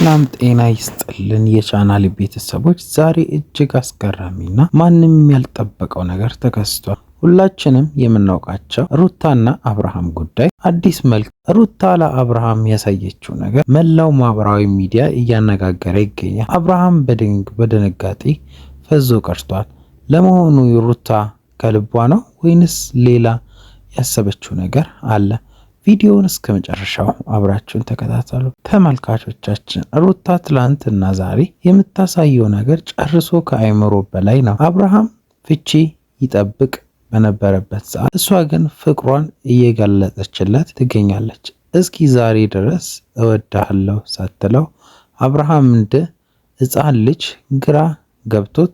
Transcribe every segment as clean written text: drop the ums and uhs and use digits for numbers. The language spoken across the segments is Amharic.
ሰላም ጤና ይስጥልን የቻናል ቤተሰቦች፣ ዛሬ እጅግ አስገራሚና ማንም ያልጠበቀው ነገር ተከስቷል። ሁላችንም የምናውቃቸው ሩታና አብርሃም ጉዳይ አዲስ መልክ። ሩታ ለአብርሃም ያሳየችው ነገር መላው ማህበራዊ ሚዲያ እያነጋገረ ይገኛል። አብርሃም በድንጋጤ ፈዞ ቀርቷል። ለመሆኑ ሩታ ከልቧ ነው ወይንስ ሌላ ያሰበችው ነገር አለ? ቪዲዮውን እስከ መጨረሻው አብራችሁን ተከታተሉ። ተመልካቾቻችን፣ ሩታ ትላንትና ዛሬ የምታሳየው ነገር ጨርሶ ከአይምሮ በላይ ነው። አብርሃም ፍቺ ይጠብቅ በነበረበት ሰዓት እሷ ግን ፍቅሯን እየገለጸችለት ትገኛለች። እስኪ ዛሬ ድረስ እወዳለሁ ሳትለው አብርሃም እንደ ሕፃን ልጅ ግራ ገብቶት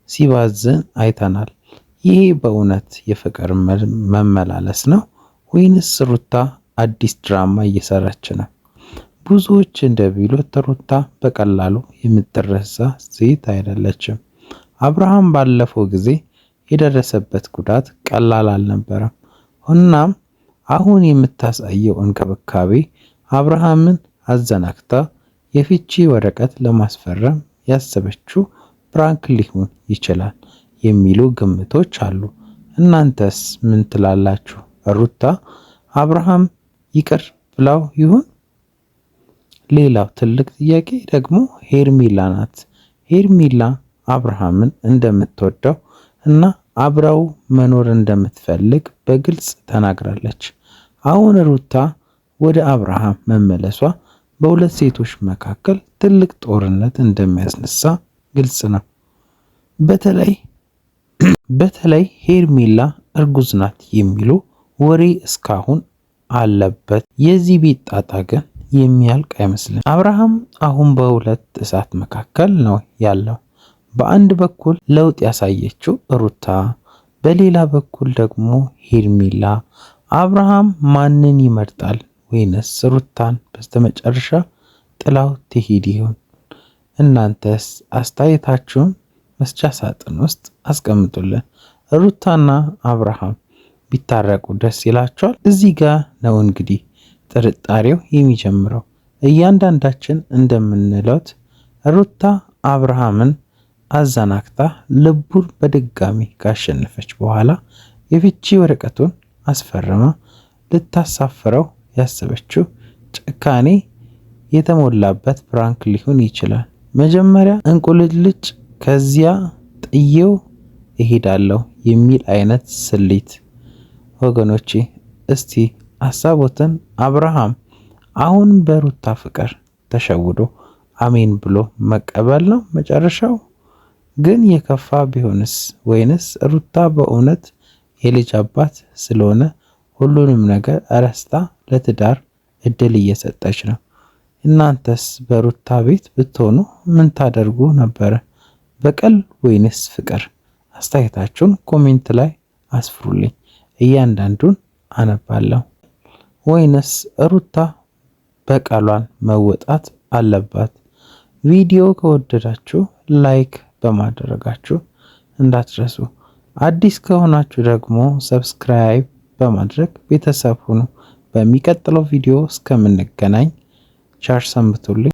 ሲባዝን አይተናል። ይሄ በእውነት የፍቅር መመላለስ ነው ወይንስ ሩታ አዲስ ድራማ እየሰራች ነው? ብዙዎች እንደሚሉት ሩታ በቀላሉ የምትረሳ ሴት አይደለችም። አብርሃም ባለፈው ጊዜ የደረሰበት ጉዳት ቀላል አልነበረም። እናም አሁን የምታሳየው እንክብካቤ አብርሃምን አዘናግታ የፍቺ ወረቀት ለማስፈረም ያሰበችው ፕራንክ ሊሆን ይችላል የሚሉ ግምቶች አሉ። እናንተስ ምን ትላላችሁ? ሩታ አብርሃም ይቅር ብላው ይሆን? ሌላው ትልቅ ጥያቄ ደግሞ ሄርሜላ ናት። ሄርሜላ አብርሃምን እንደምትወደው እና አብረው መኖር እንደምትፈልግ በግልጽ ተናግራለች። አሁን ሩታ ወደ አብርሃም መመለሷ በሁለት ሴቶች መካከል ትልቅ ጦርነት እንደሚያስነሳ ግልጽ ነው። በተለይ ሄርሜላ እርጉዝ ናት የሚሉ ወሬ እስካሁን አለበት። የዚህ ቤት ጣጣ ግን የሚያልቅ አይመስልም። አብርሃም አሁን በሁለት እሳት መካከል ነው ያለው። በአንድ በኩል ለውጥ ያሳየችው ሩታ፣ በሌላ በኩል ደግሞ ሄርሜላ። አብርሃም ማንን ይመርጣል? ወይንስ ሩታን በስተመጨረሻ ጥላው ትሄድ ይሆን? እናንተስ አስተያየታችሁን መስጫ ሳጥን ውስጥ አስቀምጡልን። ሩታና አብርሃም ቢታረቁ ደስ ይላቸዋል? እዚህ ጋር ነው እንግዲህ ጥርጣሬው የሚጀምረው። እያንዳንዳችን እንደምንለው ሩታ አብርሃምን አዘናግታ ልቡን በድጋሚ ካሸነፈች በኋላ የፍቺ ወረቀቱን አስፈርማ ልታሳፍረው ያሰበችው ጭካኔ የተሞላበት ፕራንክ ሊሆን ይችላል። መጀመሪያ እንቁልልጭ ከዚያ ጥዬው እሄዳለሁ የሚል አይነት ስሌት። ወገኖቼ እስቲ ሐሳቦትን አብርሃም አሁን በሩታ ፍቅር ተሸውዶ አሜን ብሎ መቀበል ነው መጨረሻው? ግን የከፋ ቢሆንስ? ወይንስ ሩታ በእውነት የልጅ አባት ስለሆነ ሁሉንም ነገር ረስታ ለትዳር እድል እየሰጠች ነው? እናንተስ በሩታ ቤት ብትሆኑ ምን ታደርጉ ነበረ? በቀል ወይንስ ፍቅር? አስተያየታችሁን ኮሜንት ላይ አስፍሩልኝ። እያንዳንዱን አነባለሁ። ወይንስ ሩታ በቀሏን መወጣት አለባት? ቪዲዮ ከወደዳችሁ ላይክ በማድረጋችሁ እንዳትረሱ። አዲስ ከሆናችሁ ደግሞ ሰብስክራይብ በማድረግ ቤተሰብ ሁኑ። በሚቀጥለው ቪዲዮ እስከምንገናኝ ቸር ሰንብቱልኝ።